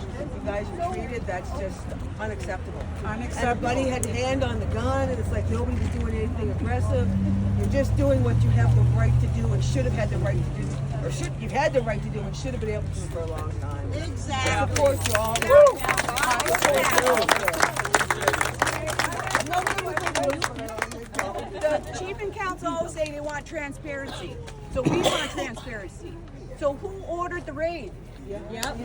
you guys are treated, that's just unacceptable. Unacceptable. Everybody had a hand on the gun, and it's like nobody's doing anything aggressive. You're just doing what you have the right to do and should have had the right to do, or you've had the right to do and should have been able to do for a long time. Exactly. I support you all. The chief and council always say they want transparency. So we want transparency. So who ordered the raid? Yep. They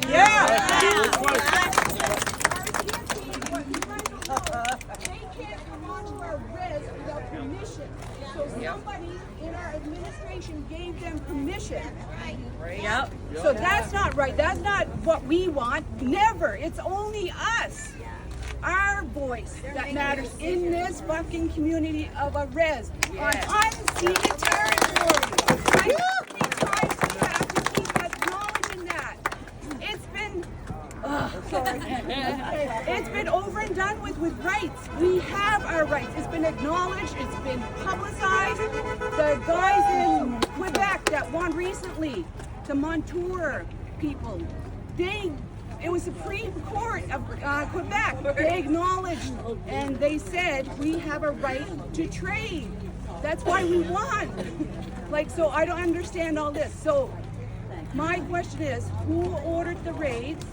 can't come onto our res without permission. So somebody in our administration gave them permission. Yep. So that's not right. That's not what we want. Never. It's only us. Our voice that matters in this fucking community of a res on unceded territory. I have to keep acknowledging that. It's been over and done with rights. We have our rights. It's been acknowledged. It's been publicized. The guys in Quebec that won recently, the Montour people, it was Supreme Court of Quebec. They acknowledged and they said we have a right to trade. That's why we won. So I don't understand all this. So my question is, who ordered the raids?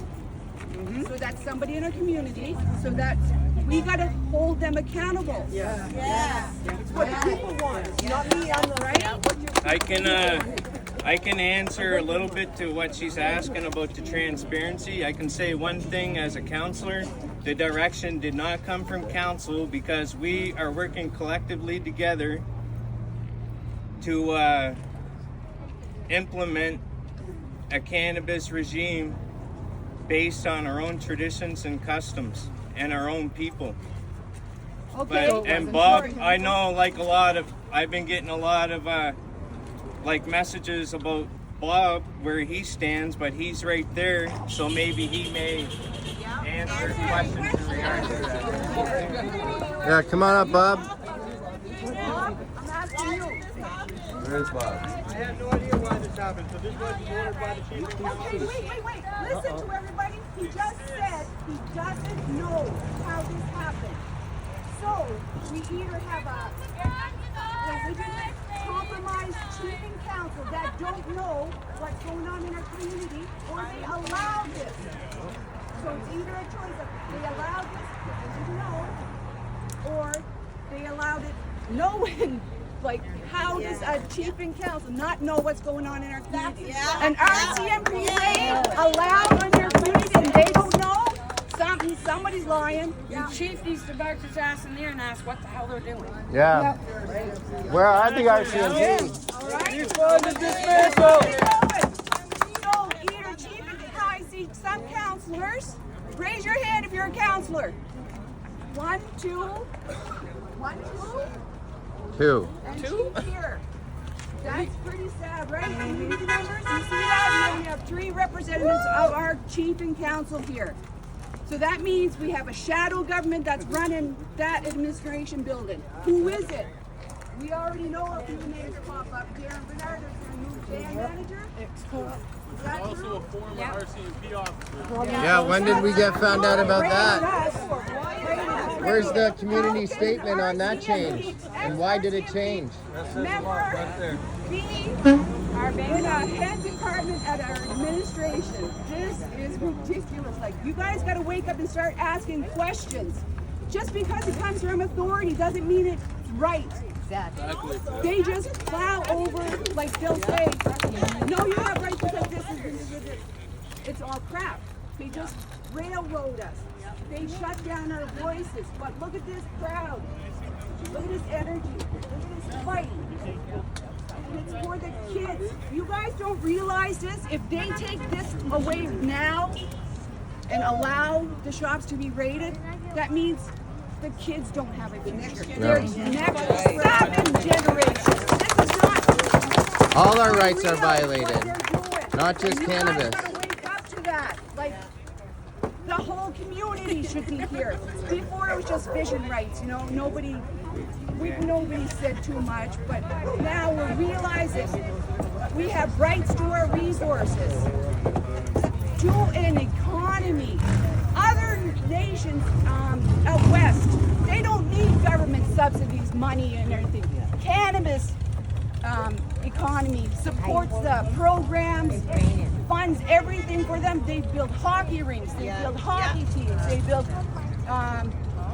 So that's somebody in our community. So that's, we got to hold them accountable. Yeah. It's what the people want. It's not me on the right. I can answer a little bit to what she's asking about the transparency. I can say one thing as a councillor. The direction did not come from council because we are working collectively together to implement a cannabis regime based on our own traditions and customs and our own people. Okay. And Bob, I know I've been getting a lot of messages about Bob where he stands, but he's right there, so maybe he may answer questions in regards to that. Yeah, come on up, Bob. Bob, I'm asking you. Where's Bob? I have no idea why this happened, so this was ordered by the chief. Okay, wait. Listen to everybody. He just said he doesn't know how this happened. So we either have a religious compromised chief and council that don't know what's going on in our community, or they allow this. So it's either a choice of they allowed this because they didn't know, or they allowed it knowing. How does a chief and council not know what's going on in our community? An RCMP raid allowed in their community and they don't know? Somebody's lying. The chief needs to back his ass in there and ask what the hell they're doing. Yeah. Where are the RCMP? All right? Respond to dismissal. So either chief and I see some counselors. Raise your hand if you're a counselor. 1, 2. 1, 2. 2. And chief here. That's pretty sad, right? Community members, you see that? And then we have 3 representatives of our chief and council here. So that means we have a shadow government that's running that administration building. Who is it? We already know a few names pop up. Darren Bernard is our new band manager. Also a former RCMP officer. Yeah, when did we get found out about that? That? Where's the community statement on that change? And why did it change? Member B, our head department at our administration. This is ridiculous. You guys got to wake up and start asking questions. Just because it comes from authority doesn't mean it's right. Exactly. They just plow over, they'll say, no, you have right because this. It's all crap. They just railroad us. They shut down our voices. But look at this crowd. Look at this energy. Look at this fight. And it's for the kids. You guys don't realize this? If they take this away now and allow the shops to be raided, that means the kids don't have a future. There's next 7 generations. This is not. All our rights are violated, not just cannabis. You guys gotta wake up to that. The whole community should be here. Before it was just vision rights, nobody said too much, but now we're realizing we have rights to our resources, to an economy. economy. Other nations out west, they don't need government subsidies, money, and everything. Cannabis economy supports the programs, funds everything for them. They build hockey rinks, they build hockey teams, they build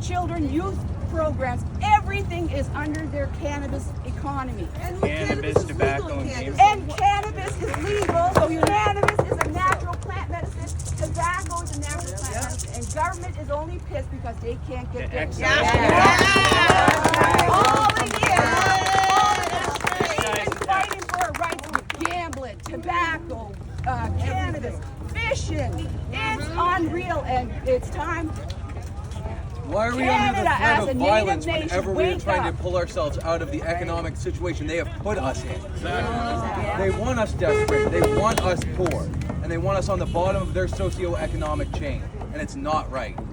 children youth programs. Everything is under their cannabis economy. And Cannabis, is tobacco, legal in and Kansas. And cannabis is legal. So cannabis is a natural plant medicine. Tobacco is a natural plant medicine. And government is only pissed because they can't get their all the years. They've been fighting for our rights with gambling, tobacco, cannabis, fishing. It's unreal, and it's time. Why are we under Canada, the as threat a of native violence nation, whenever we're wake trying up. to pull ourselves out of the economic situation they have put us in? They want us desperate, they want us poor, and they want us on the bottom of their socio-economic chain, and it's not right. And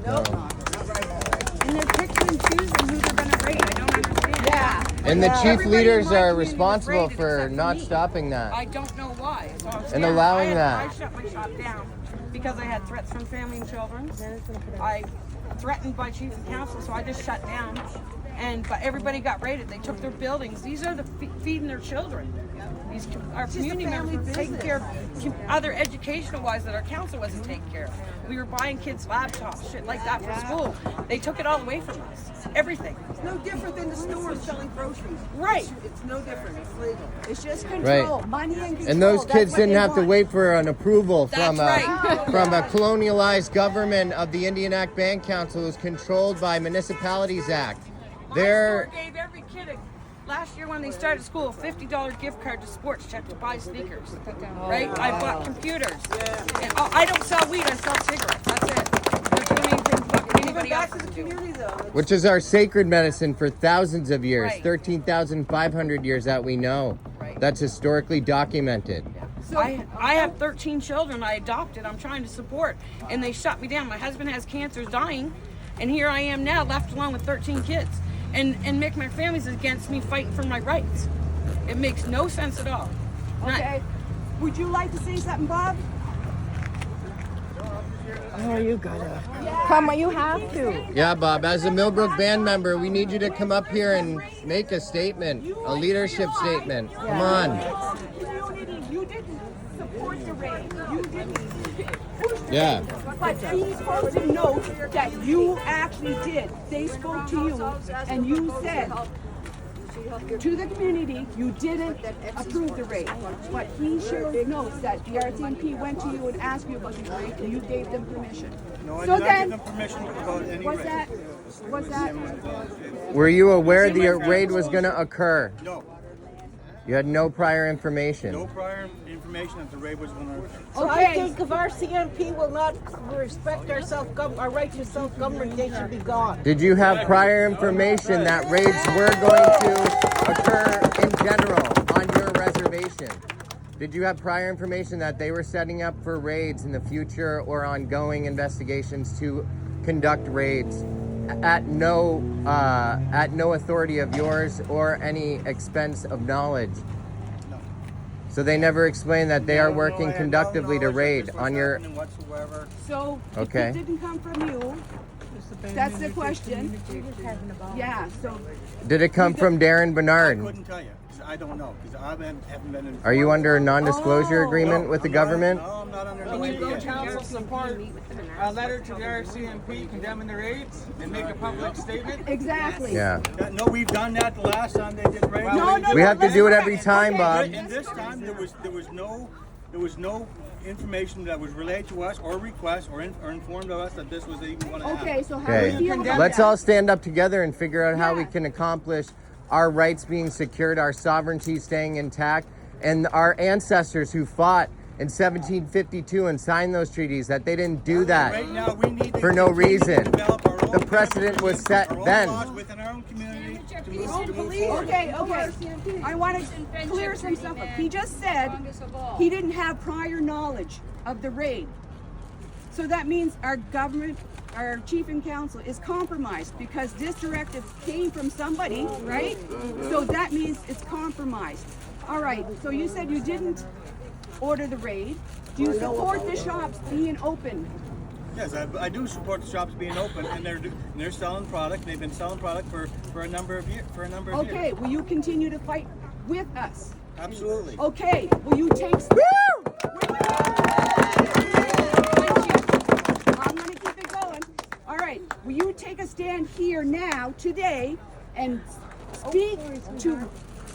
they're picking and choosing who they're going to raid. I don't understand. Yeah. And the chief Everybody leaders in my are community was responsible raided for except not me. stopping that. I don't know why. So I was And down. allowing I that. shut my shop down because I had threats from family and children. I threatened by chief and council, so I just shut down. But everybody got raided. They took their buildings. These are the feeding their children. Our community members were taking care of other educational wise that our council wasn't taking care of. We were buying kids laptops, shit like that for school. They took it all away from us. Everything. It's no different than the stores selling groceries. Right. It's no different. It's legal. It's just control, Right. money and control. And those That's kids what didn't they have to want. wait for an approval That's from right. from a colonialized government of the Indian Act Bank Council, who's controlled by Municipalities Act. My They're store gave every kid last year when they started school a $50 gift card to Sports Check to buy sneakers. Right? I bought computers. And I don't sell weed, I sell cigarettes. That's it. They're doing anything fucking Even anybody back else to the can do. community though. which is our sacred medicine for thousands of years, Right. 13,500 years that we know. Right. That's historically documented. I have 13 children I adopted. I'm trying to support, and they shut me down. My husband has cancer, is dying, and here I am now, left alone with 13 kids. And Mick McFamily's against me fighting for my rights. It makes no sense at all. Okay. Would you like to say something, Bob? Oh, you gotta come. You have to. Yeah, Bob, as a Millbrook band member, we need you to come up here and make a statement, a leadership statement. Come on. Community, you didn't support the raid. You didn't push the Yeah. raid. But he's supposed to know that you actually did. They spoke to you, and you said to the community, you didn't approve the raid. But he sure knows that the RCMP went to you and asked you about the raid, and you gave them permission. No, I So did not then, give them permission about any what's raid. that? What's that? Were you aware the raid was going to occur? No, You had no prior information. no prior information that the raid was going to. So Okay. I think if our CMP will not respect our our right to self-government, they should be gone. Did you have prior information that raids were going to occur in general on your reservation? Did you have prior information that they were setting up for raids in the future or ongoing investigations to conduct raids at no authority of yours or any expense of knowledge? So they never explained that they are working conductively to raid on your. Whatsoever. So, Okay. if it didn't come from you, that's the question. Yeah, so Did it come from Darren I Bernard? couldn't tell you, 'cause I don't know, because I haven't been informed. Are you under a non-disclosure agreement with the government? No, I'm not under no Can you go NDA. council support a letter to the RCMP condemning the raids and make a public statement? exactly. Yeah. No, we've done that the last time they did raid. No, no, We no, have to do it every listen. time, Bob. And this time there was no information that was relayed to us or request or informed of us that this was even going to happen. Okay, so how do you Okay. feel about Let's that? all stand up together and figure out how we Yeah. can accomplish our rights being secured, our sovereignty staying intact, and our ancestors who fought in 1752 and signed those treaties, that they didn't do that. Right now, we need to For no continue to reason. develop our own The precedent was set our own then. laws within our own community to move forward. Okay, okay. I want to clear some stuff up. He just said he didn't have prior knowledge of the raid. So that means our government, our chief and council is compromised because this directive came from somebody, right? So that means it's compromised. All right, so you said you didn't order the raid. Do you support the shops being open Yes, I do support the shops being open, and they're selling product. They've been selling product for a number of years. Okay, will you continue to fight with us? Absolutely. Okay, will you take... I'm gonna keep it going. All right, will you take a stand here now, today, and speak to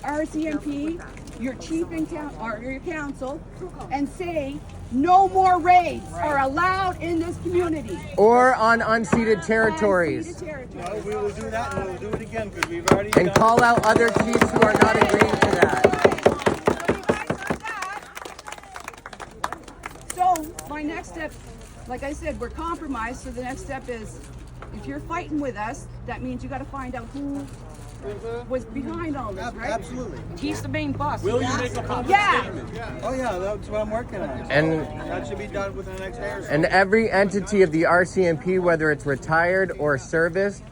RCMP, your chief and your council, and say no more raids are allowed in this community. Or on unceded territories. No, we will do that, and we'll do it again because we've already. And call out other chiefs who are not agreeing to that. So my next step, like I said, we're compromised. So the next step is, if you're fighting with us, that means you got to find out who was behind all this, right? Absolutely. He's the main boss. Will you make a public Yeah. statement? Oh yeah, that's what I'm working on. And That should be done within the next day or so. And every entity of the RCMP, whether it's retired or service,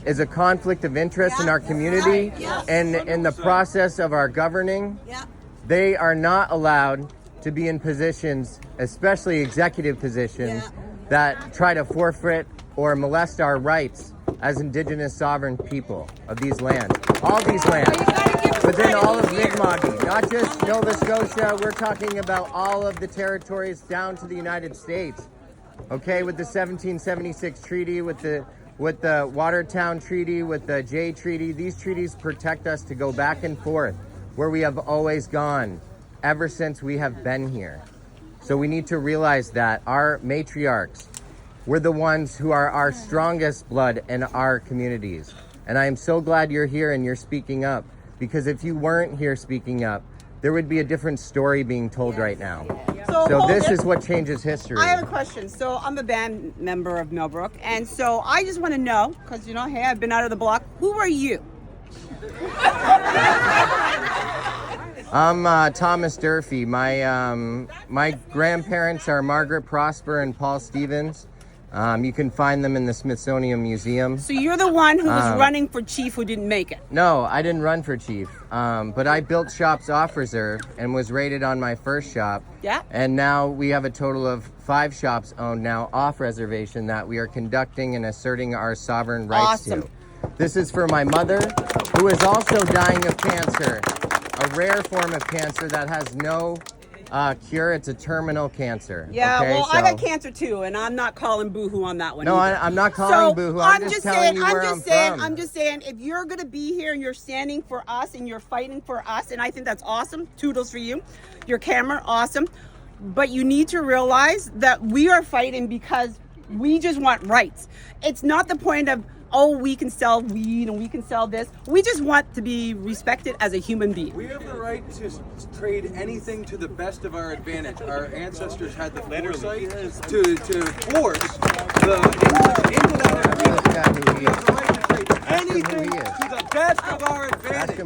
is a conflict of interest in our community. And in the process of our governing, they are not allowed to be in positions, especially executive positions, that try to forfeit or molest our rights as Indigenous sovereign people of these lands. All these lands. Within all of Mi'kmaq, not just Nova Scotia, we're talking about all of the territories down to the United States. Okay, with the 1776 treaty, with the Watertown Treaty, with the Jay Treaty, these treaties protect us to go back and forth where we have always gone ever since we have been here. So we need to realize that our matriarchs were the ones who are our strongest blood in our communities. And I am so glad you're here and you're speaking up, because if you weren't here speaking up, there would be a different story being told right now. So this is what changes history. I have a question. So I'm a band member of Millbrook, and so I just want to know, because hey, I've been out of the block. Who are you? I'm Thomas Durfee. My grandparents are Margaret Prosper and Paul Stevens. You can find them in the Smithsonian Museum. So you're the one who was running for chief who didn't make it? No, I didn't run for chief, but I built shops off reserve and was rated on my first shop. Yeah. And now we have a total of 5 shops owned now off reservation that we are conducting and asserting our sovereign rights to. This is for my mother, who is also dying of cancer, a rare form of cancer that has no cure. It's a terminal cancer. Yeah, okay? well, I got cancer too, and I'm not calling boohoo on that one. No, I'm not calling boohoo. I'm just telling you where I'm from. I'm just saying, if you're going to be here and you're standing for us and you're fighting for us, and I think that's awesome, toodles for you. Your camera, awesome. But you need to realize that we are fighting because we just want rights. It's not the point of, oh, we can sell weed and we can sell this. We just want to be respected as a human being. We have the right to trade anything to the best of our advantage. Our ancestors had the foresight to force the English into that agreement. We have the right to trade anything to the best of our advantage.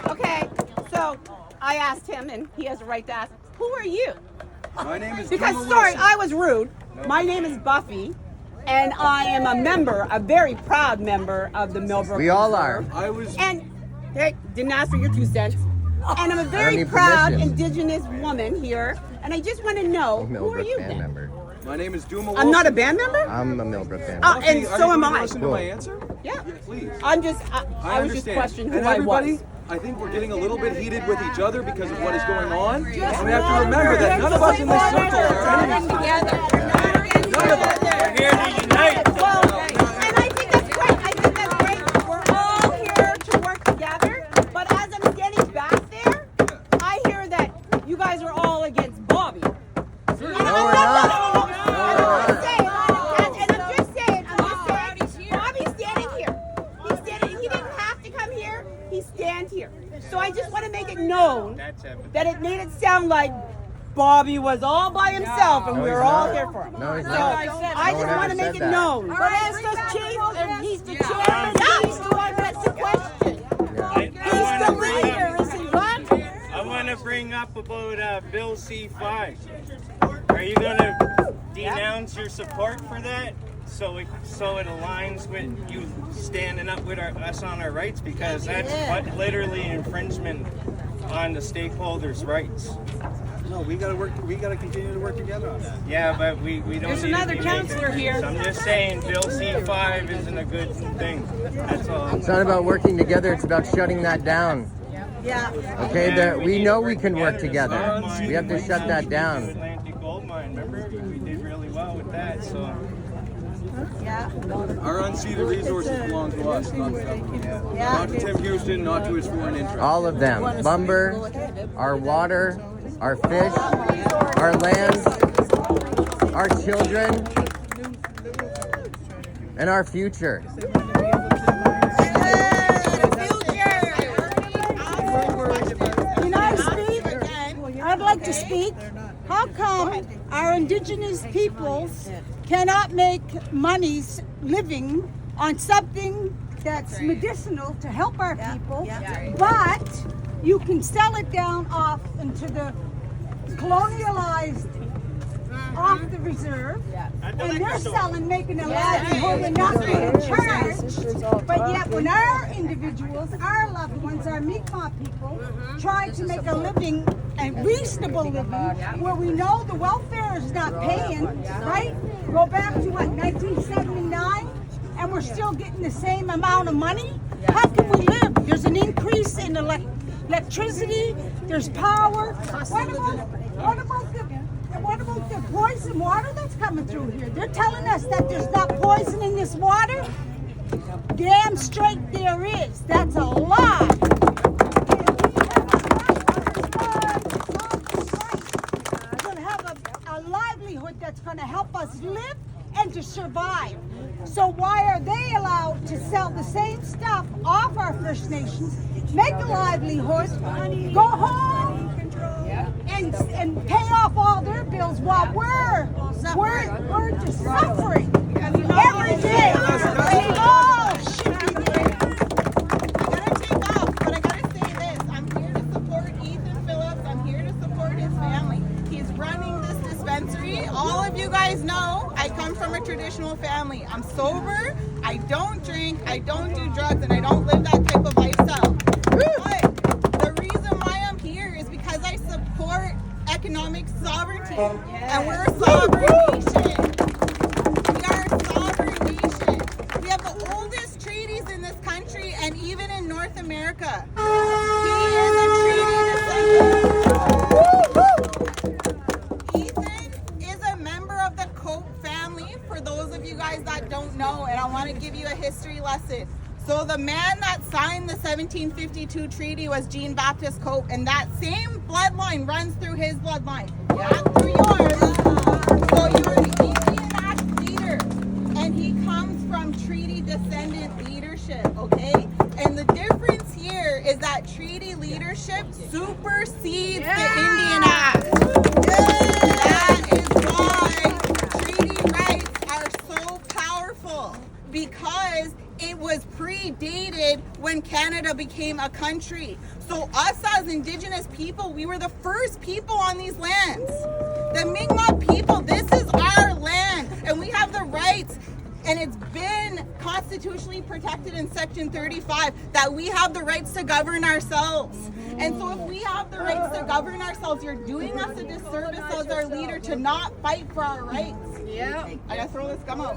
Okay, so I asked him, and he has a right to ask, who are you? My name is Because, Duma sorry, Wilson. I was rude. My name is Buffy. And I am a member, a very proud member of the Millbrook. We all are. And hey, didn't ask for your 2 cents. And I'm a very proud Indigenous woman here. And I just want to know, who are you then? Member. My name is Duma Wilson. I'm not a band member? I'm a Millbrook band member. And so am I. Listen to my answer? Yeah. Please. I was just understand. questioning who And I everybody, was. I think we're getting a little bit heated with each other because of what is going on. And we have to remember that none of us in this circle are enemies. None of us. We're here to unite. And I think that's great. I think that's great. We're all here to work together. But as I'm standing back there, I hear that you guys are all against Bobby. And I'm just saying, Bobby's standing here. He didn't have to come here. He stands here. So I just want to make it known that it made it sound like Bobby was all by himself and we were all here for him. No, he's So not. I just want to make it known. But as the chief, and he's the chairman, he's the one that's the question. He's the leader, is he not? I want to bring up about Bill C-5. Are you going to denounce your support for that? So it aligns with you standing up with us on our rights, because that's literally infringement on the stakeholders' rights. No, we gotta work. We gotta continue to work together on that. Yeah, but we don't. There's need another to be making counselor here. things. I'm just saying, Bill C5 isn't a good thing. That's all. It's not about working together, it's about shutting that down. Yeah. Okay, we know we can work together. We have to shut that down. Atlantic Gold Mine, remember? We did really well with that, so. Yeah. Our unceded resources belong to us, not the government. Yeah. Not to Tim Houston, not to his foreign interests. All of them. Lumber, our water, our fish, our land, our children, and our future. Can I speak? I'd like to speak. How come our indigenous peoples cannot make monies living on something that's medicinal to help our people, but you can sell it down off into the colonialized off the reserve, and they're selling, making a livelihood and not being charged. But yet when our individuals, our loved ones, our Mi'kmaq people, try to make a living, a reasonable living, where we know the welfare is not paying, right? Go back to what, 1979, and we're still getting the same amount of money? How can we live? There's an increase in electricity, there's power. What about the poison water that's coming through here? They're telling us that there's not poison in this water. Damn straight there is. That's a lie. We're going to have a livelihood that's going to help us live and to survive. So why are they allowed to sell the same stuff off our First Nations, make a livelihood, go home, and pay off all their bills while we're just suffering every day? We all should be there. I gotta take off, but I gotta say this. I'm here to support Ethan Phillips. I'm here to support his family. He's running this dispensary. All of you guys know I come from a traditional family. I'm sober, I don't drink, I don't do drugs, and I don't live that type of lifestyle. But the reason why I'm here is because I support economic sovereignty. And we're a sovereign nation. We are a sovereign nation. We have the oldest treaties in this country and even in North America. He is a treaty descendant. Ethan is a member of the Cope family, for those of you guys that don't know, and I want to give you a history lesson. So the man that signed the 1752 treaty was Jean-Baptiste Cope, and that same bloodline runs through his bloodline, not through yours. So you're an Indian Act leader, and he comes from treaty descendant leadership, okay? And the difference here is that treaty leadership supersedes the Indian Act. That is why treaty rights are so powerful, because it was predated when Canada became a country. So us as Indigenous people, we were the first people on these lands. The Mi'kmaq people, this is our land, and we have the rights, and it's been constitutionally protected in Section 35 that we have the rights to govern ourselves. And so if we have the rights to govern ourselves, you're doing us a disservice as our leader to not fight for our rights. Yeah, I gotta throw this gum out.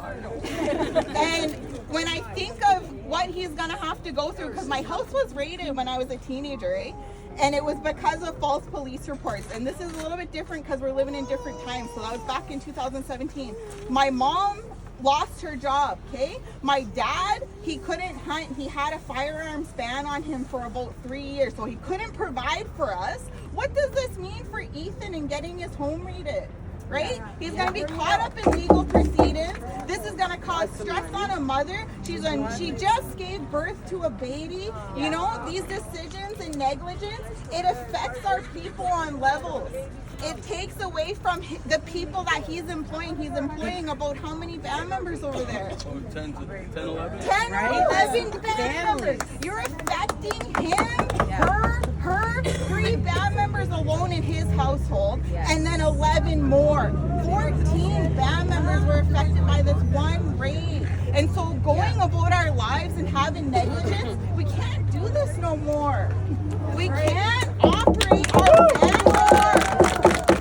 And when I think of what he's gonna have to go through, because my house was raided when I was a teenager, eh? And it was because of false police reports. And this is a little bit different because we're living in different times. So that was back in 2017. My mom lost her job, okay? My dad, he couldn't hunt. He had a firearms ban on him for about 3 years, so he couldn't provide for us. What does this mean for Ethan in getting his home raided? Right? He's going to be caught up in legal proceedings. This is going to cause stress on a mother. She just gave birth to a baby. You know, these decisions and negligence, it affects our people on levels. It takes away from the people that he's employing. He's employing about how many band members over there? 10, 11. 10 or 11 band members. You're affecting him, her 3 band members alone in his household, and then 11 more. 14 band members were affected by this one raid. And so going about our lives and having negligence, we can't do this no more. We can't operate our band no more.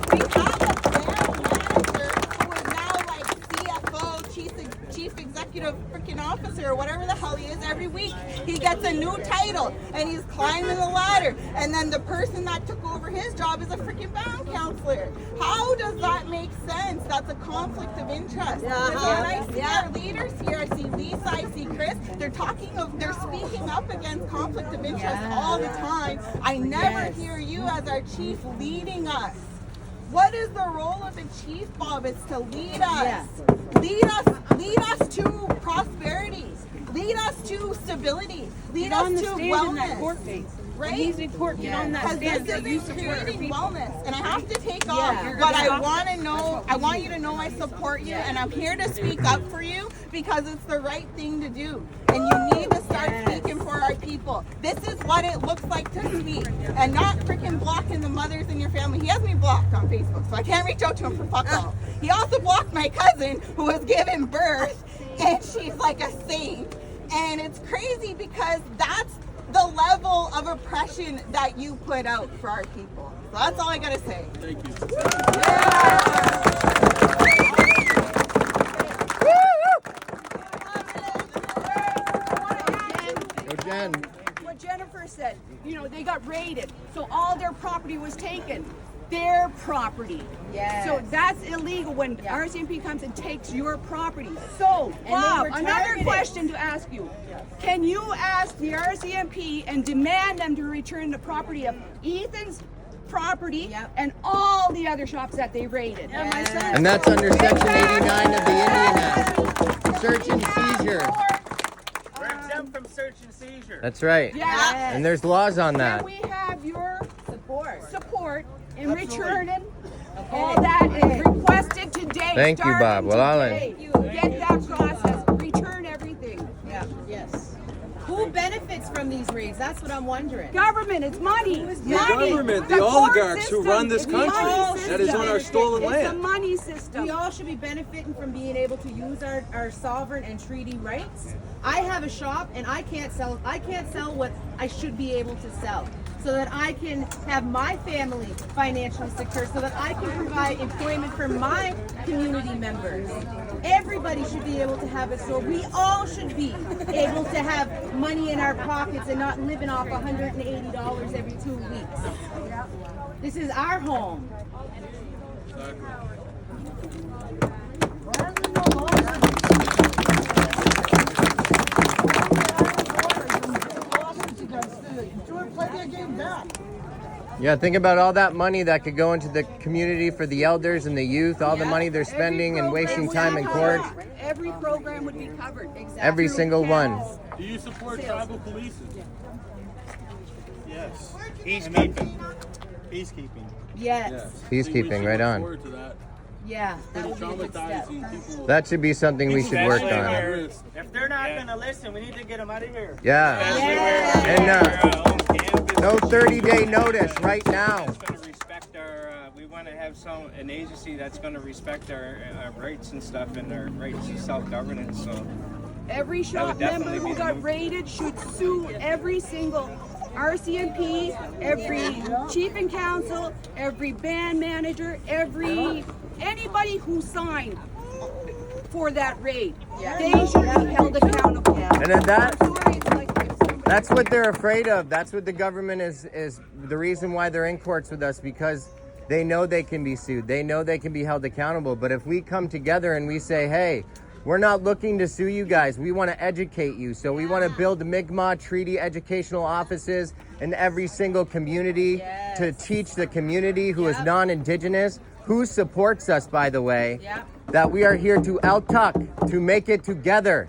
executive freaking officer or whatever the hell he is every week. He gets a new title and he's climbing the ladder. And then the person that took over his job is a freaking band counselor. How does that make sense? That's a conflict of interest. When I see our leaders here, I see Lisa, I see Chris, they're speaking up against conflict of interest all the time. I never hear you as our chief leading us. What is the role of a chief, Bob? It's to lead us. Lead us to prosperity. Lead us to stability. Lead us to wellness. Right? He's in court, get on that stand. Because this is creating wellness. And I have to take off. But I want to know, I want you to know I support you. And I'm here to speak up for you because it's the right thing to do. And you need to start speaking for our people. This is what it looks like to speak. And not freaking blocking the mothers in your family. He has me blocked on Facebook, so I can't reach out to him for fuck all. He also blocked my cousin who was given birth. And she's like a saint. And it's crazy because that's the level of oppression that you put out for our people. So that's all I gotta say. Thank you. Go Jen. What Jennifer said, you know, they got raided, so all their property was taken. Their property. Yes. So that's illegal when RCMP comes and takes your property. So, Bob, another question to ask you. Can you ask the RCMP and demand them to return the property of Ethan's property and all the other shops that they raided? And that's under Section 89 of the Indian Act. Search and seizure. We're exempt from search and seizure. That's right. Yes. And there's laws on that. Can we have your support in returning all that is requested today? Thank you, Bob. Well, I'll get that process. Return everything. Yeah. Yes. Who benefits from these raids? That's what I'm wondering. Government, it's money. The government, the oligarchs who run this country, that is on our stolen land. It's a money system. We all should be benefiting from being able to use our sovereign and treaty rights. I have a shop and I can't sell what I should be able to sell, so that I can have my family financially secure, so that I can provide employment for my community members. Everybody should be able to have it, so we all should be able to have money in our pockets and not living off $180 every 2 weeks. This is our home. Yeah, think about all that money that could go into the community for the elders and the youth, all the money they're spending and wasting time in court. Every program would be covered. Exactly. Every single one. Do you support tribal policing? Yes. Peacekeeping. Peacekeeping. Yes. Peacekeeping, right on. Forward to that. Yeah, that would be a good step. People. That should be something we should work on. If they're not gonna listen, we need to get them out of here. Yeah. And no 30-day notice right now. We want to have an agency that's going to respect our rights and stuff, and our rights to self-governance. So every shop member who got raided should sue every single RCMP, every chief and council, every band manager, anybody who signed for that raid. They should be held accountable. And then that's what they're afraid of. That's what the government is the reason why they're in courts with us, because they know they can be sued. They know they can be held accountable. But if we come together and we say, hey, we're not looking to sue you guys. We want to educate you. So we want to build Mi'kmaq treaty educational offices in every single community to teach the community who is non-Indigenous, who supports us, by the way, that we are here to ELTUEK, to make it together,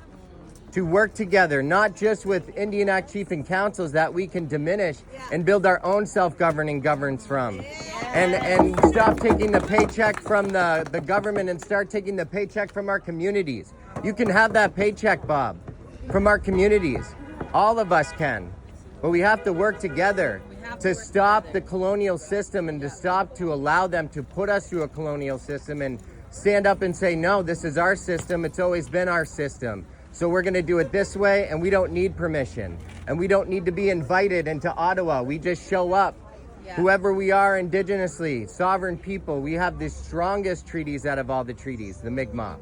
to work together, not just with Indian Act chief and councils that we can diminish and build our own self-governing governance from. And stop taking the paycheck from the government and start taking the paycheck from our communities. You can have that paycheck, Bob, from our communities. All of us can. But we have to work together to stop the colonial system and to allow them to put us through a colonial system and stand up and say, no, this is our system. It's always been our system. So we're going to do it this way, and we don't need permission. And we don't need to be invited into Ottawa. We just show up Whoever we are indigenously, sovereign people, we have the strongest treaties out of all the treaties, the Mi'kmaq.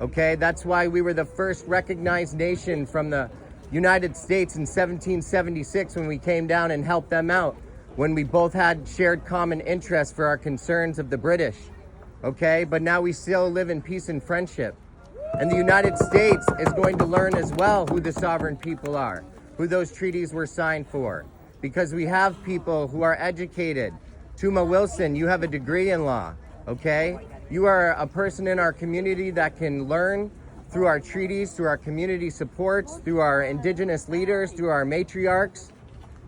Okay, that's why we were the first recognized nation from the United States in 1776 when we came down and helped them out, when we both had shared common interests for our concerns of the British. Okay, but now we still live in peace and friendship. And the United States is going to learn as well who the sovereign people are, who those treaties were signed for. Because we have people who are educated. Tuma Wilson, you have a degree in law, okay? You are a person in our community that can learn through our treaties, through our community supports, through our indigenous leaders, through our matriarchs,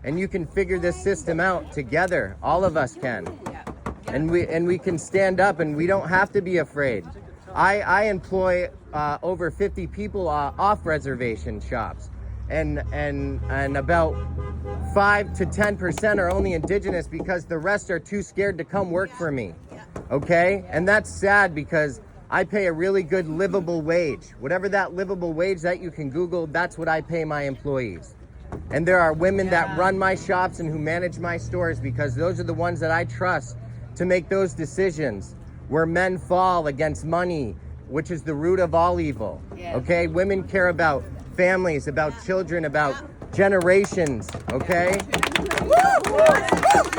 and you can figure this system out together. All of us can. And we can stand up, and we don't have to be afraid. I employ over 50 people off reservation shops, and about 5 to 10% are only indigenous because the rest are too scared to come work for me. Okay? And that's sad because I pay a really good livable wage. Whatever that livable wage that you can Google, that's what I pay my employees. And there are women that run my shops and who manage my stores because those are the ones that I trust to make those decisions where men fall against money, which is the root of all evil. Okay? Women care about families, about children, about generations, okay? Who was it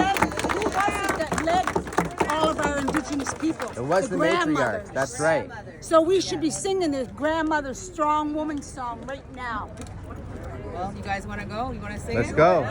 that led all of our indigenous people? It was the matriarch, that's right. So we should be singing the grandmother's strong woman song right now. Well, you guys want to go? You want to sing Let's it? go.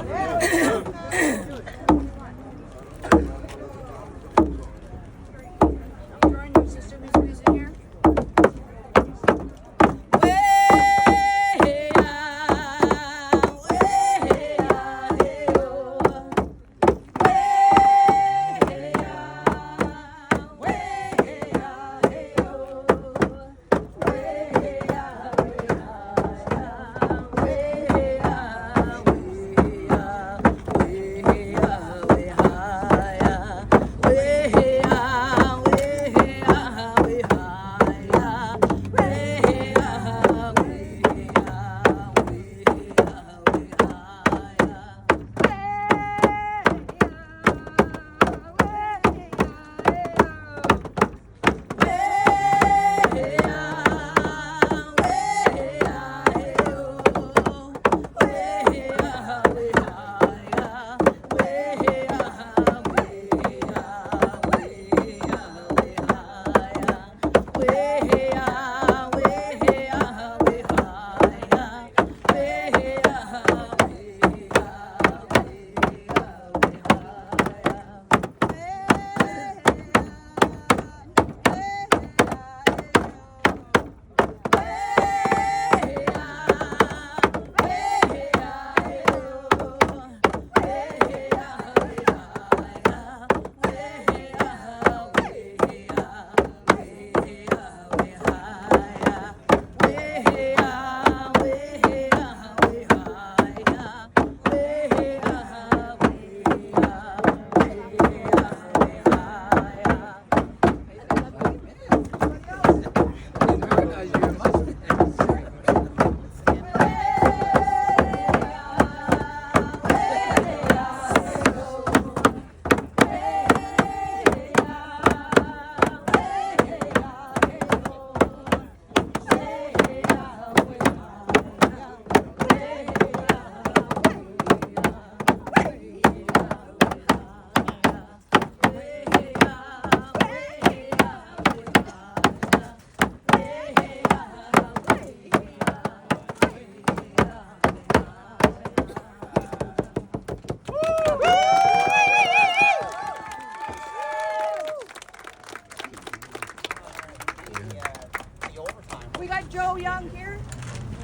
We got Joe Young here.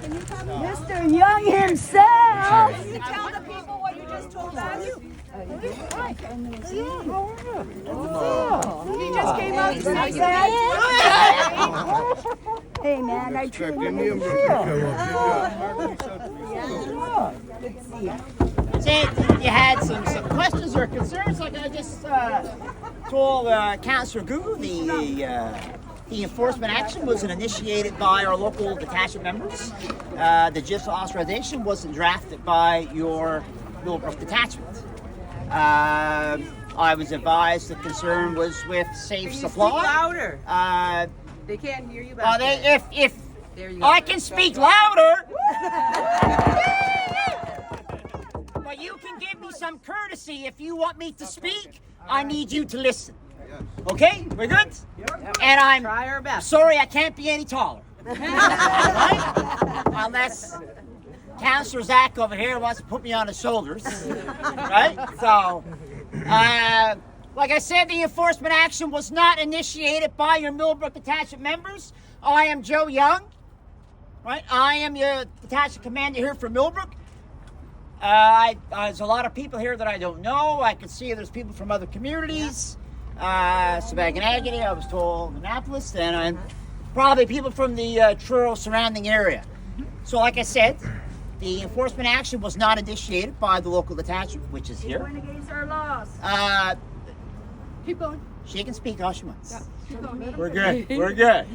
Can you tell me? Mr. Young himself. Can you tell the people what you just told us? He just came out to say Hey man, I trained him. Say you had some questions or concerns, like I just told Councillor Gugu, the enforcement action wasn't initiated by our local detachment members. The GIF's authorization wasn't drafted by your Millbrook detachment. I was advised the concern was with safe Can you supply. speak louder? They can't hear you back there. If There you go. I can speak louder, but you can give me some courtesy if you want me to speak. I need you to listen. Okay, we're good. And I'm Try our best. sorry I can't be any taller. Right? Unless Councillor Zach over here wants to put me on his shoulders. Right? So, like I said, the enforcement action was not initiated by your Millbrook detachment members. I am Joe Young. Right? I am your detachment commander here for Millbrook. There's a lot of people here that I don't know. I can see there's people from other communities. Sabaganagity, I was told Annapolis, and probably people from the Truro surrounding area. So like I said, the enforcement action was not initiated by the local detachment, which is here. Going against our laws. Keep going. She can speak all she wants. Yeah, keep going. We're good. We're good.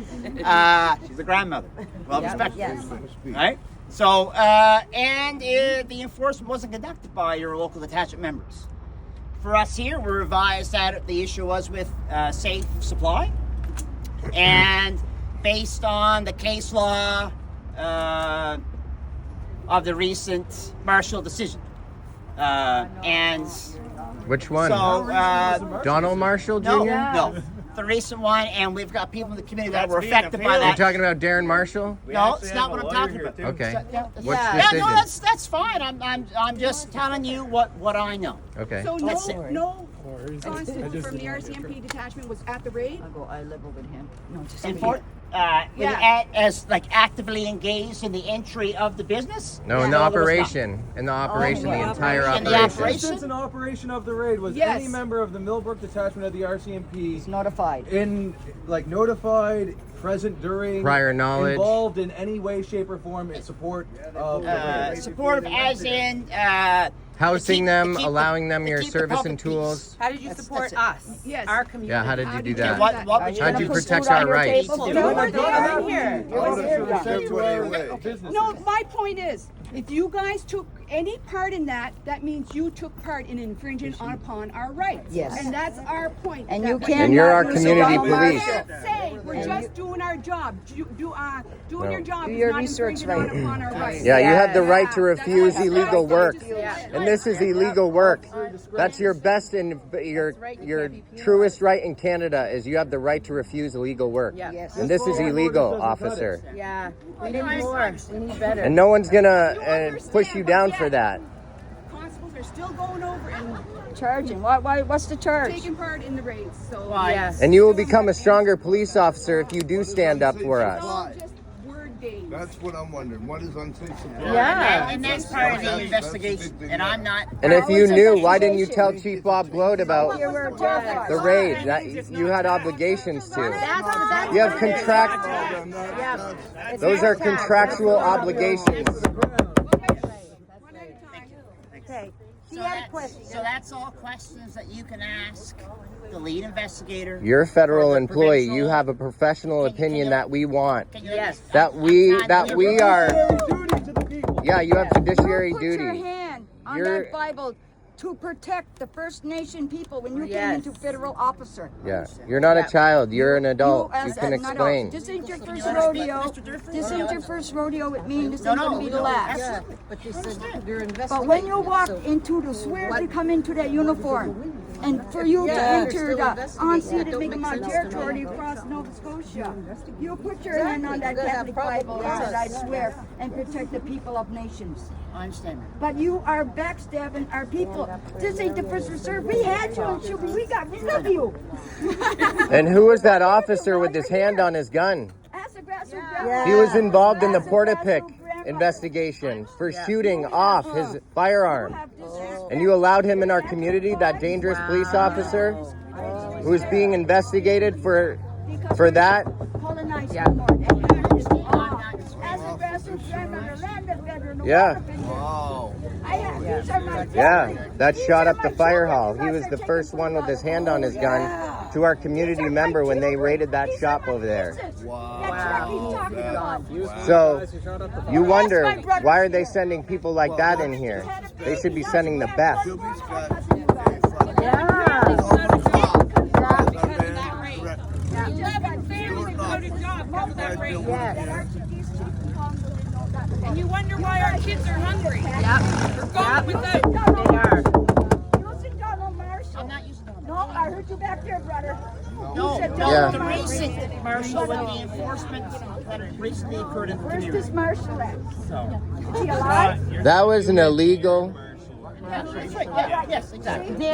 She's a grandmother. Well respected. Yes. Right? So, the enforcement wasn't conducted by your local detachment members. For us here, we're advised that the issue was with safe supply, and based on the case law of the recent Marshall decision. And Which one? so, Donald Marshall Jr.? no, the recent one, and we've got people in the community that were affected by You're that. talking about Darren Marshall? No, it's not what I'm talking about. Okay. What's Yeah, decision? no, that's fine. I'm just telling you what I know. Okay. So That's it. no constable from the RCMP detachment was at the raid? I live with him. No, just As like actively engaged in the entry of the business. No, in the operation. In the operation, the entire operation. Since an operation of the raid, was Yes. any member of the Millbrook detachment of the RCMP notified. Notified, present during, Prior knowledge. involved in any way, shape, or form in support of the raid? Supportive as in Housing them, to keep allowing them to your keep the service public and tools. How did you support that's us? Yes. Our community. Yeah, how did you do that? What would How'd you protect our rights? You were there in here. No, my point is, if you guys took any part in that, that means you took part in infringing upon our rights. Yes. And that's our point. And that you way- can't. And you're our use community Donald police. Marshall. Say we're just doing our job. Doing your job Do is your not research infringing upon our rights. Yeah, you have the right to Yeah, refuse that's illegal work. Yeah. And this is illegal work. That's your best and your truest right in Canada is you have the right to refuse illegal work. Yes. And this is illegal, officer. Yeah. We need more. We need better. And no one's gonna push you down for that. Constables are still going over and Charging. What's the charge? taking part in the raids. So Yes. And you will become a stronger police officer if you do stand up for it's us. all just word games. That's what I'm wondering. What is unsafe supply? Yeah. and that's part of the investigation. And I'm not. And if you knew, why didn't you tell Chief Bob Gloat about You were terrified. the raid? That you had obligations to. That's You have contract. Yeah. Those are contractual obligations. Okay. So that's all questions that you can ask the lead investigator. You're a federal employee. You have a professional opinion that we want. Yes. That we are. Yeah, you have fiduciary Put your duty. hand on You're- that Bible to protect the First Nation people when you Yes. came into federal officer. Yeah, you're not a child. You're an adult. You as can an adult. explain. This ain't your first rodeo. This ain't your first rodeo with me. This ain't gonna be the last. But you said you're investigating. But when you walk into the swear to come into that uniform, and for you to enter the unceded Mi'kmaq territory across Nova Scotia, you put your hand on that Catholic Bible and said, "I swear and protect the people of nations." I understand that. But you are backstabbing our people. This ain't the first reserve. We had you on Shuby. We got rid of you. And who was that officer with his hand on his gun? He was involved in the Portapic investigation for shooting off his firearm. And you allowed him in our community, that dangerous police officer who is being investigated for that. Yeah. Yeah, that shot up the fire hall. He was the first one with his hand on his gun to our community member when they raided that shop over there. So you wonder, why are they sending people like that in here? They should be sending the best. And you wonder why our kids are hungry. They're gone with the... I'm not using them. No, I heard you back there, brother. No, Yeah. the recent Marshall with the enforcement that recently occurred in the Where's community. this Marshall at? So, Is he alive? That was an illegal. that's right. Yeah, yes, exactly. Joe,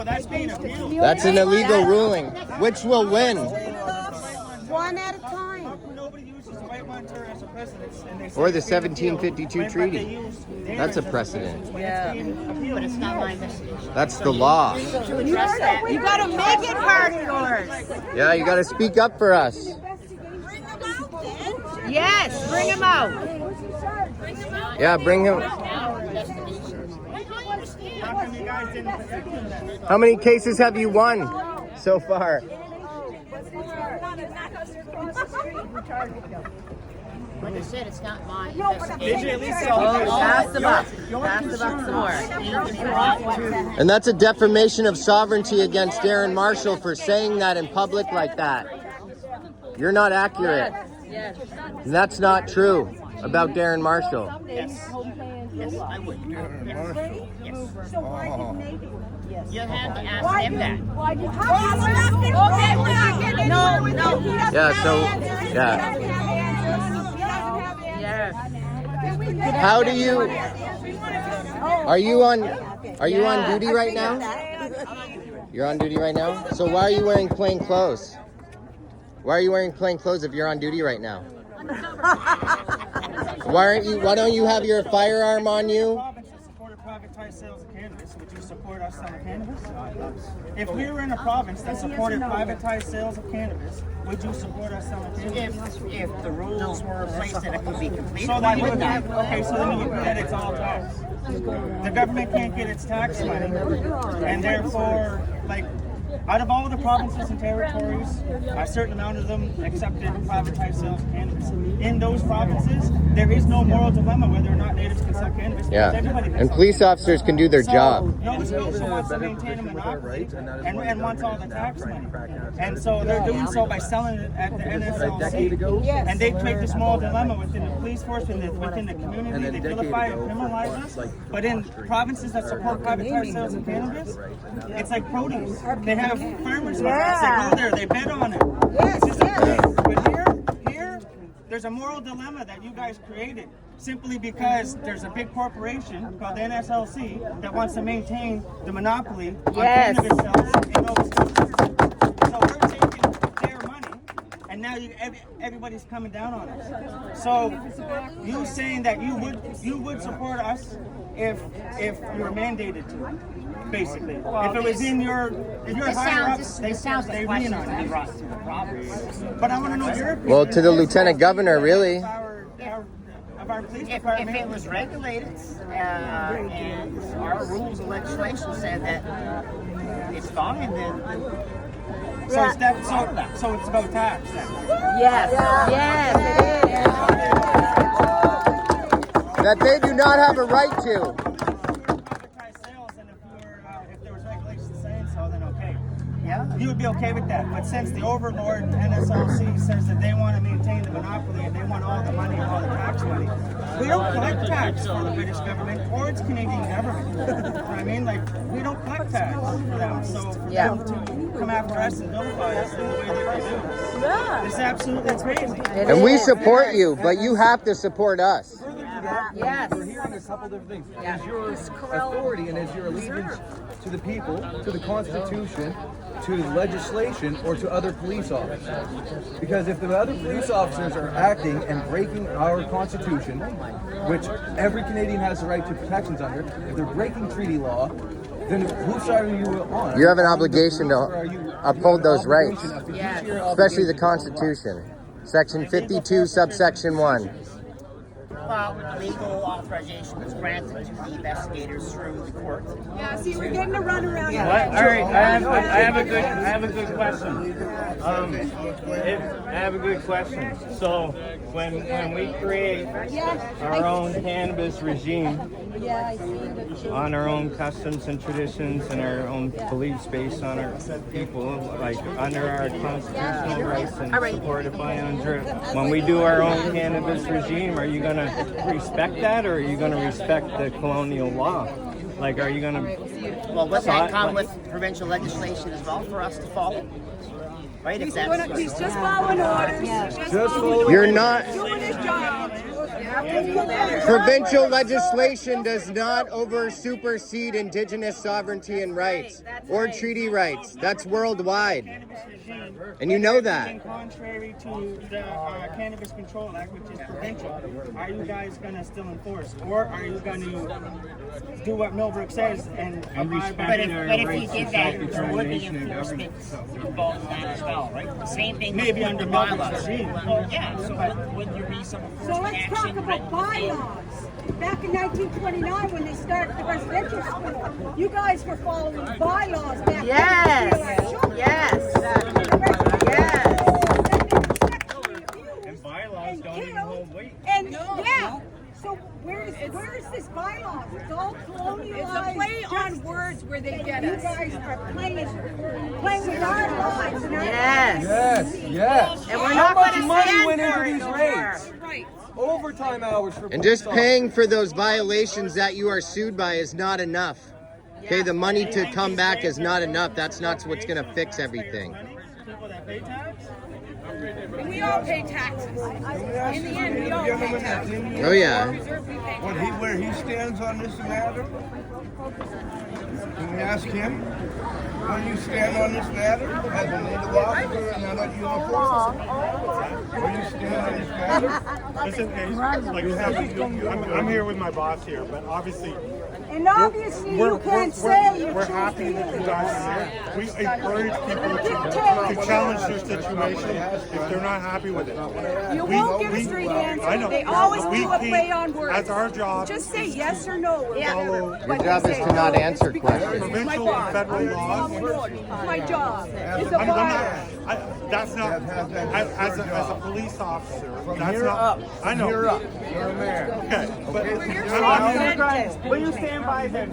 that's being abused. That's an illegal ruling. Which will win? One at a time. Nobody uses the white monitor as a precedent. And they say Or the it's being 1752 appealed, but they treaty. use That's a theirs precedent. But it's not my message. That's the law. To address that, You gotta make it part of yours. Yeah, you got to speak up for us. Yes, bring him out. Yeah, bring him. How come you guys didn't protect them then? How many cases have you won so far? like I said, it's not my Did you at investigation. least Pass the buck. Pass the buck some more. And that's a defamation of sovereignty against Darren Marshall for saying that in public like that. You're not accurate. And that's not true about Darren Marshall. Yes. Yes, I would. Yes. You have to ask him that. Yeah, so, yeah. How do you, are you on duty right now? You're on duty right now? So why are you wearing plain clothes? Why are you wearing plain clothes if you're on duty right now? Why don't you have your firearm on you? Privatized sales of cannabis, would you support us selling cannabis? If we were in a province that supported privatized sales of cannabis, would you support us selling cannabis? If the rules were in place that it could be completed, So why then you wouldn't would I? okay, so then you would that it's all tax. The government can't get its tax money, and therefore, like, out of all the provinces and territories, a certain amount of them accepted privatized sales of cannabis. In those provinces, there is no moral dilemma whether or not natives can sell cannabis. Yeah, because everybody can and sell police officers can do their job. Nova Scotia wants to maintain a monopoly and wants all the tax money. And so they're doing so by selling it at the NSLC. And they create this moral dilemma within the police force, within the community. They vilify and criminalize us. But in provinces that support privatized sales of cannabis, it's like produce. They have farmers markets that go there, they bet on it. But here, there's a moral dilemma that you guys created simply because there's a big corporation called the NSLC that wants to maintain the monopoly on cannabis sales in Nova Scotia. So we're taking their money, and now everybody's coming down on us. So you saying that you would support us if you were mandated to, basically. If it was in your higher ups, This sounds like they questions lean to on be it. brought to the province. But I want to know your opinion. Well, to the lieutenant governor, really. Of our police If department. it was regulated, and our rules and legislation said that it's fine, then So it's about tax then. Yes. Yes, it is. That they do not have a right to. Privatized sales, and if there was regulations saying so, then okay. yeah. You would be okay with that. But since the overlord NSLC says that they want to maintain the monopoly and they want all the money and all the tax money, we don't collect tax for the British government or its Canadian government. You know what I mean? Like, we don't collect tax for them. So for them to come after us and vilify us in the way that they do, it's absolutely crazy. And we support you, but you have to support us. Yes. We're hearing a couple different things. Is your authority and is your allegiance to the people, to the Constitution, to legislation, or to other police officers? Because if the other police officers are acting and breaking our Constitution, which every Canadian has the right to protections under, if they're breaking treaty law, then whose side are you on? You have an obligation to uphold those rights, especially the Constitution. Section 52, subsection 1. legal authorization was granted to the investigators through the court. Yeah, see, we're getting a runaround. All right, I have a good question. I have a good question. So when we create our own cannabis regime on our own customs and traditions and our own beliefs based on our people, like under our constitutional rights and supported by UNDRIP, when we do our own cannabis regime, are you going to respect that, or are you going to respect the colonial law? Like, are you going to... Well, does that come with provincial legislation as well for us to follow? Right? He's just following orders. You're not... Doing his job. Provincial legislation does not supersede Indigenous sovereignty and rights or treaty rights. That's worldwide. And you know that. Contrary to the Cannabis Control Act, which is provincial, are you guys going to still enforce? Or are you going to do what Millbrook says and abide by But if you did that, there would be enforcement involved in that as well, right? The same thing maybe with under the Millbrook's bylaws. regime. Well, yeah, so would there be some So enforcement let's talk action? about bylaws. Back in 1929, when they started the residential school, you guys were following bylaws back then. And bylaws don't even hold weight. And so where is this bylaws? It's all colonialized. It's a play on words where they get us. You guys are playing with our lives. And our Yes. And we're How not much gonna money stand went for into it these no raids? Right. Overtime hours for And just police paying for those violations that you are sued by is not enough. Okay, the money to come back is not enough. That's not what's going to fix everything. People that pay tax? We all pay taxes. In the end, we all pay taxes. Oh, yeah. Where he stands on this matter? Can we ask him? Where you stand on this matter as a native officer and not a uniform? Where you stand on this matter? Listen, I'm here with my boss here, but obviously And obviously you can't say you we're choose happy that you guys are here. We encourage people to challenge their situation if they're not happy with it. You won't get a straight answer. I know. They always We do a keep- play on words. That's our job. Just say yes or no. Or Follow Your job is to not answer questions. provincial and federal laws. My job is a I'm bar. that's not, as a police officer, that's here not, up. I know. Here up. You're a man. Okay, but Will you stand by the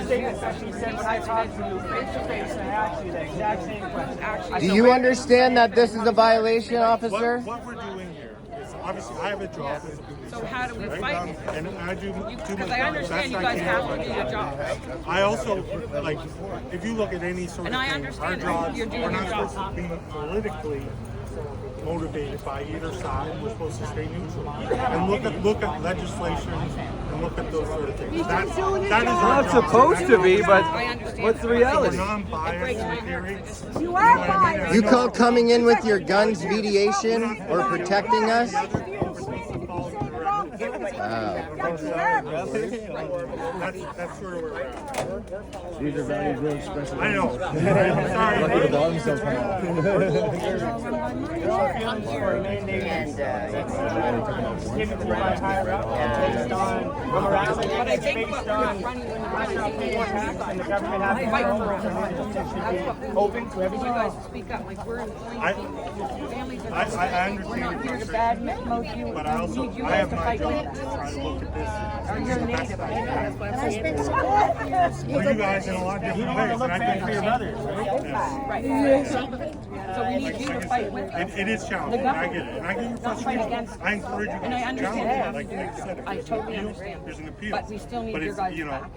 statement that she said when I talked to you face to face and I asked you the exact same question? Do you understand that this is a violation, officer? what we're doing here is obviously I have a job as a police So how do we officer, fight right? it? And I do my Because I job understand best you I guys can. have to do your job, right? I also, like, if you look at any sort And of I thing, understand our jobs, you're doing we're your not job. supposed to be politically motivated by either side. We're supposed to stay neutral and look at legislation and look at those sort of things. That is our Not job. supposed to be, but I understand. what's the We're reality? non-biased in theory. You are biased. You call coming in with your guns mediation or protecting us? That's sort of where we're at. These are very real special. I know. Sorry. Lucky the volume cells come out. Given to my higher up, based on morality, based on and the government having their own reservations, open to everything You guys else. speak up like we're employing I- people. Families are I We're not understand here your to frustration, badmouth you. but I also need you I guys have to my fight job with to it. try to look at this. Or you're native. I think that's what I'm saying. For you guys in a lot of different ways, and I think For your brothers, right? Yes. Right. So we need you to fight with us. It is challenging. I get it, and I get your Not fight frustration. against I encourage you And I guys to challenge understand. it. Like I said, if I there's totally an appeal, understand. there's an appeal. But we still need But your it's, guys' you know, back.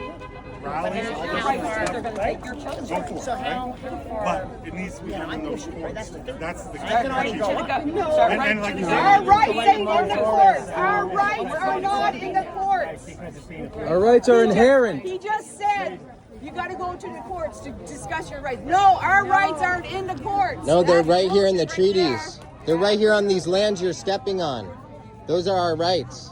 rallies, And all it's this right, sort of they're stuff. going to take your children. Go for So it, how? right? But it needs to be done in those courts. That's the key. Right to the gut. And like you Our said, rights ain't in the courts. Our rights are not in the courts. Our rights are inherent. He just said you got to go to the courts to discuss your rights. No, our rights aren't in the courts. No, they're That's right here in the bullshit right treaties. They're right here on these lands you're stepping on. Those are our rights.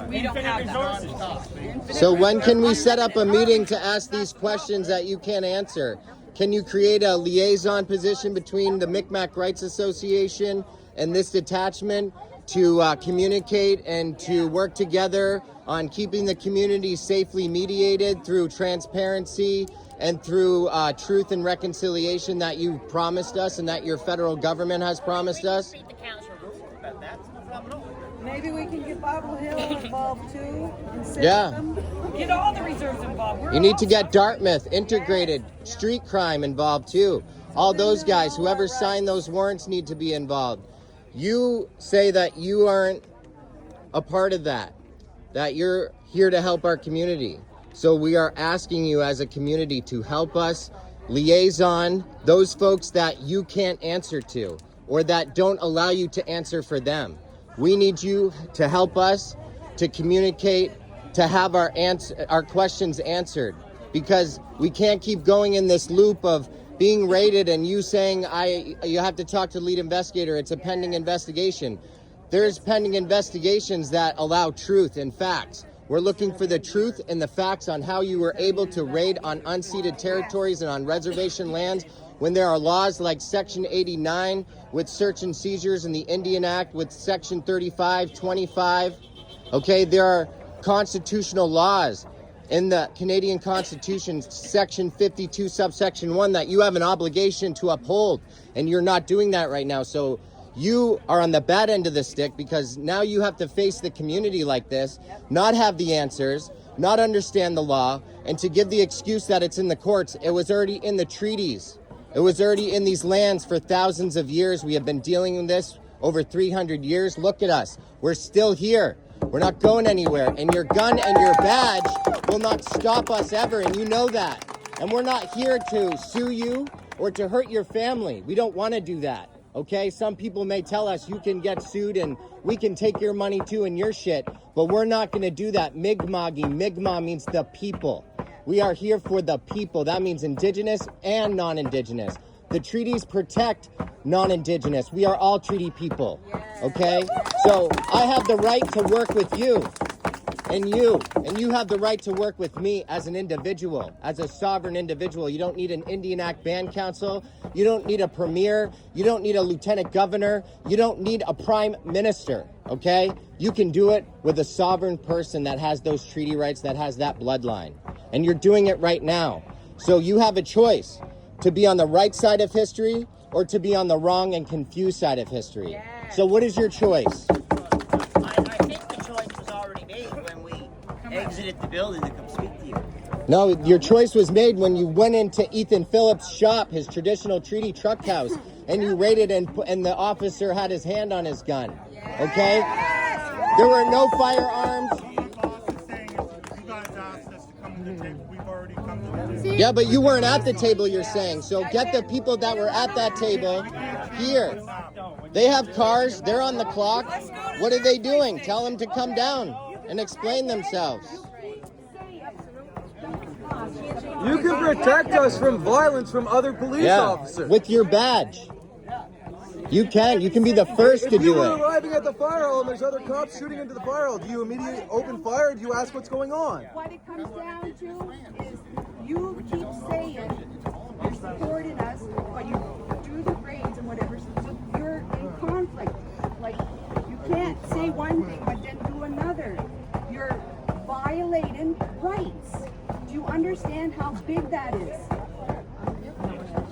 We don't have that. So when can we set up a meeting to ask these questions that you can't answer? can you create a liaison position between the Micmac Rights Association and this detachment to communicate and to work together on keeping the community safely mediated through transparency and through truth and reconciliation that you promised us and that your federal government has promised us? Maybe we can get Bobble Hill involved too. Yeah. Get all the reserves involved. You need to get Dartmouth, integrated, street crime involved too. All those guys, whoever signed those warrants, need to be involved. You say that you aren't a part of that you're here to help our community. So we are asking you as a community to help us liaison those folks that you can't answer to or that don't allow you to answer for them. We need you to help us to communicate, to have our questions answered, because we can't keep going in this loop of being raided and you saying you have to talk to the lead investigator. It's a pending investigation. There's pending investigations that allow truth and facts. We're looking for the truth and the facts on how you were able to raid on unceded territories and on reservation lands when there are laws like Section 89 with search and seizures in the Indian Act with Section 35, 25. Okay, there are constitutional laws in the Canadian Constitution, Section 52, subsection 1, that you have an obligation to uphold, and you're not doing that right now. So you are on the bad end of the stick because now you have to face the community like this, not have the answers, not understand the law, and to give the excuse that it's in the courts. It was already in the treaties. It was already in these lands for thousands of years. We have been dealing with this over 300 years. Look at us. We're still here. We're not going anywhere. And your gun and your badge will not stop us ever, and you know that. And we're not here to sue you or to hurt your family. We don't want to do that. Okay, some people may tell us you can get sued and we can take your money too and your shit, but we're not going to do that. Mi'kma'ki. Mi'kmaq means the people. We are here for the people. That means Indigenous and non-Indigenous. The treaties protect non-Indigenous. We are all treaty people. Okay, so I have the right to work with you. And you have the right to work with me as an individual, as a sovereign individual. You don't need an Indian Act Band Council. You don't need a premier. You don't need a lieutenant governor. You don't need a prime minister, okay? You can do it with a sovereign person that has those treaty rights, that has that bloodline. And you're doing it right now. So you have a choice to be on the right side of history or to be on the wrong and confused side of history. So what is your choice? Exited the building to come speak to you. No, your choice was made when you went into Ethan Phillips' shop, his traditional treaty truck house, and you raided and the officer had his hand on his gun. Okay? There were no firearms. Yeah, but you weren't at the table, you're saying. So get the people that were at that table here. They have cars. They're on the clock. What are they doing? Tell them to come down and explain themselves. You can protect us from violence from other police officers. With your badge. You can. You can be the first to do it. If you were arriving at the fire hall and there's other cops shooting into the fire hall, do you immediately open fire or do you ask what's going on? What it comes down to is you keep saying you're supporting us, but you do the raids and whatever, so you're in conflict. Like, you can't say one thing but then do another. You're violating rights. Do you understand how big that is?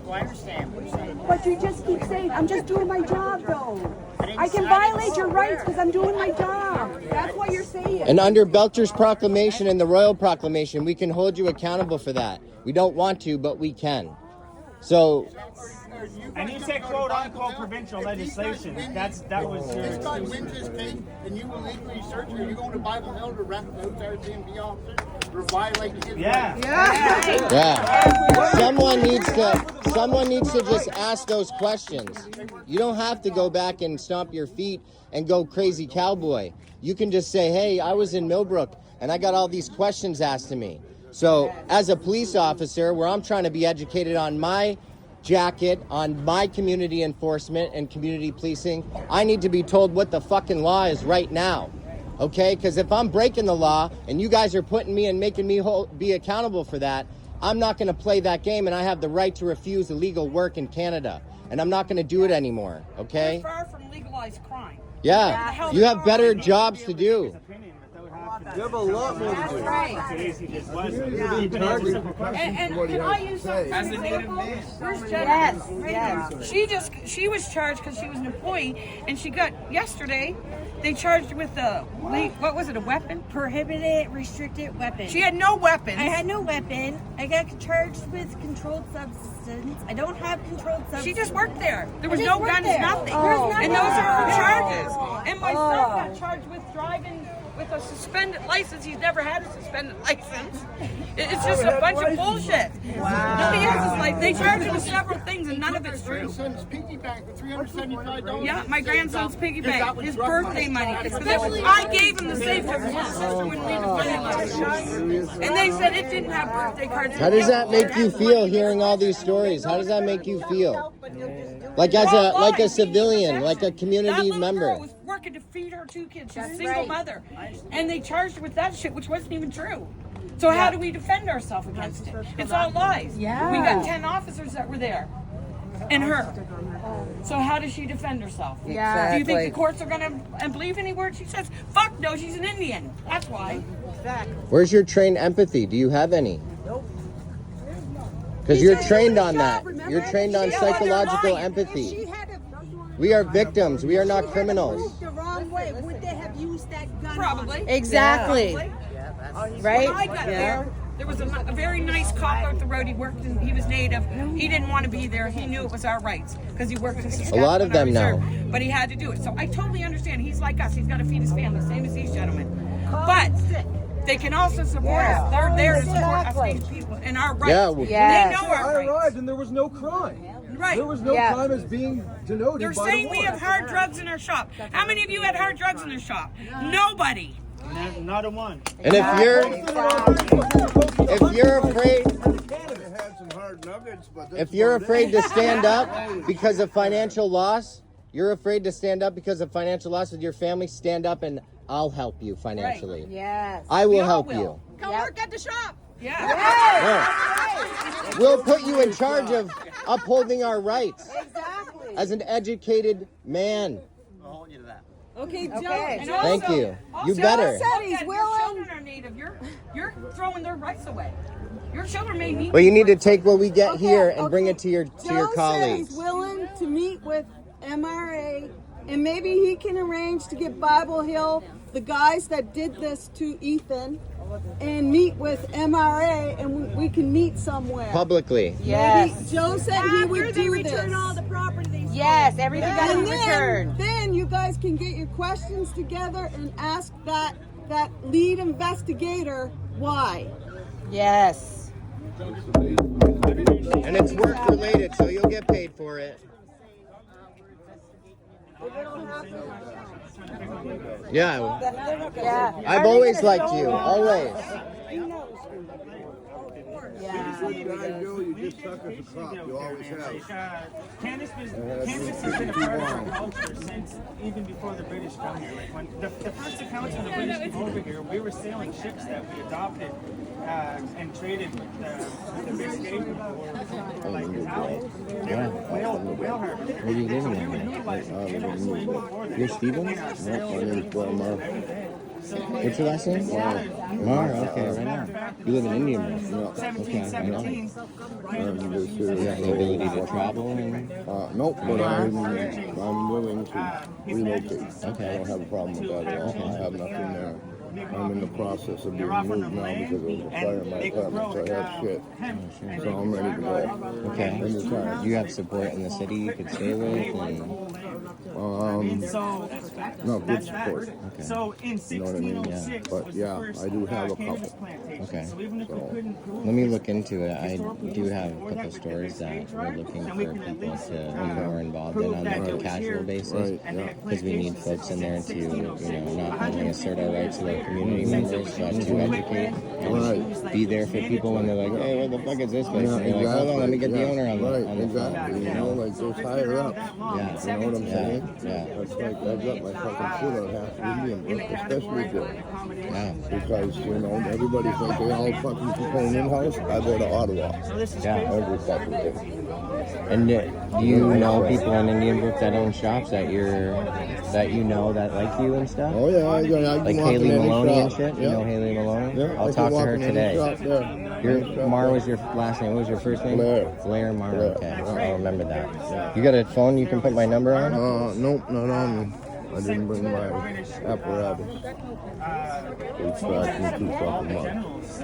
Well, I understand what you're saying. But you just keep saying, I'm just doing my job though. I can violate your rights because I'm doing my job. That's what you're saying. And under Belcher's proclamation and the Royal Proclamation, we can hold you accountable for that. We don't want to, but we can. So... And you said quote unquote provincial legislation. That was your. This guy wins his case, and you will legally search. Are you going to Bible Hill to arrest those RCMP officers for violating his rights? Yeah. Someone needs to just ask those questions. You don't have to go back and stomp your feet and go crazy cowboy. You can just say, hey, I was in Millbrook and I got all these questions asked to me. So as a police officer, where I'm trying to be educated on my jacket, on my community enforcement and community policing, I need to be told what the fucking law is right now. Okay? Because if I'm breaking the law and you guys are putting me and making me be accountable for that, I'm not going to play that game, and I have the right to refuse illegal work in Canada. And I'm not going to do it anymore, okay? We're far from legalized crime. Yeah, you have better jobs to do. You have a lot more to do. And can I use something as a native man? Where's Jen? Yes. She was charged because she was an employee, and she got yesterday. They charged her with what was it? A weapon? Prohibited, restricted weapon. She had no weapon. I had no weapon. I got charged with controlled substance. I don't have controlled substance. She just worked there. There was no guns, nothing. Oh. And those are her charges. And my son got charged with driving with a suspended license. He's never had a suspended license. It's just a bunch of bullshit. Wow. Nobody has his life. They charge him with several things, and none of it's true. Grandson's piggy bank for $375. Yeah, my grandson's piggy bank, his birthday money. I gave him the same because his sister wouldn't leave the money. And they said it didn't have birthday cards. How does that make you feel hearing all these stories? How does that make you feel? Like as a civilian, like a community member. Was working to feed her 2 kids. She's a single mother. And they charged her with that shit, which wasn't even true. So how do we defend ourselves against it? It's all lies. Yeah. We got 10 officers that were there. And her. So how does she defend herself? Yeah. Do you think the courts are going to believe any word she says? Fuck no, she's an Indian. That's why. Exactly. Where's your trained empathy? Do you have any? Because you're trained on that. You're trained on psychological empathy. We are victims. We are not criminals. The wrong way. Would they have used that gun? Probably. Exactly. Right? When I got there was a very nice cop out the road. He worked in, he was native. He didn't want to be there. He knew it was our rights because he worked in Saskatchewan. A lot of them Reserve, know. But he had to do it. So I totally understand. He's like us. He's got to feed his family, same as these gentlemen. But they can also support us. They're there to support us, these people, and our rights. They know our I rights. arrived and there was no crime. Right. There was no crime as being denoted. They're by saying the we law. have hard drugs in our shop. How many of you had hard drugs in your shop? Nobody. Not a one. And if you're afraid, if you're afraid to stand up because of financial loss, you're afraid to stand up because of financial loss with your family, stand up and I'll help you financially. Right. Yes. I will help you. Come work at the shop. Yeah. Yeah. We'll put you in charge of upholding our rights. Exactly. As an educated man. I'll hold you to that. Okay, Joe. And Thank also- you. also, You better. Your children are native. You're throwing their rights away. Your children may need. But you need to take what we get here and bring it to your colleagues. He's willing to meet with MRA, and maybe he can arrange to get Bible Hill, the guys that did this to Ethan, and meet with MRA, and we can meet somewhere. Publicly. Yes. Joe said he would do return this. all the property. Yes, everything got to be returned. Then you guys can get your questions together and ask that lead investigator why. Yes. And it's work related, so you'll get paid for it. Yeah. I've always liked you. Always. You just suck as a cop. You always have. Cannabis has been a part of our culture since even before the British come here. Like when the first accounts when the British came over here, we were sailing ships that we adopted and traded with the Biscayne for like Italian. They were whale harvesters. Where are you living We would in? utilize cannabis way before that. You're Stevens? What's your last name? Mar. Okay, right now. You live in Indian. Okay, I know. You have the ability to travel and... Nope, but I'm willing to relocate. Okay. I don't have a problem with that at all. I have nothing there. I'm in the process of being moved now because of the fire in my apartment, so I have shit. So I'm ready to go. Okay. Anytime. Do you have support in the city you could stay with? No, good support. Okay. So in You know what I mean? 1606 But was yeah, the first I do have a cannabis couple. plantation. Okay. So even if we couldn't prove Let me look into it. I do have a couple stores that we're looking for people to be more involved in on like a casual basis. Because we need folks in there to, not only assert our rights to our community members, but to educate and be there for people when they're like, hey, what the fuck is this place? And they're like, hold on, let me get the owner on the phone. Like those higher up. Yeah. You know what I'm saying? Yeah. That's like I got my fucking foot on half Indian, especially good. Yeah. Because everybody thinks like they all fucking complain in-house, I go to Ottawa. Yeah. Every fucking day. And do you know people in Indian Brook that own shops that you know that like you and stuff? Oh yeah, I can like walk Haley in any Maloney shop. and shit. You Yeah. know Haley Maloney? Yeah, I'll I talk can to walk her in any today. shop there. Your Mar was your last name. What was your first name? Blair Mar. Blair. Okay, I'll remember that. You got a phone you can put my number on? Nope, not on me. I didn't bring my apparatus. It's back in 2 fucking months.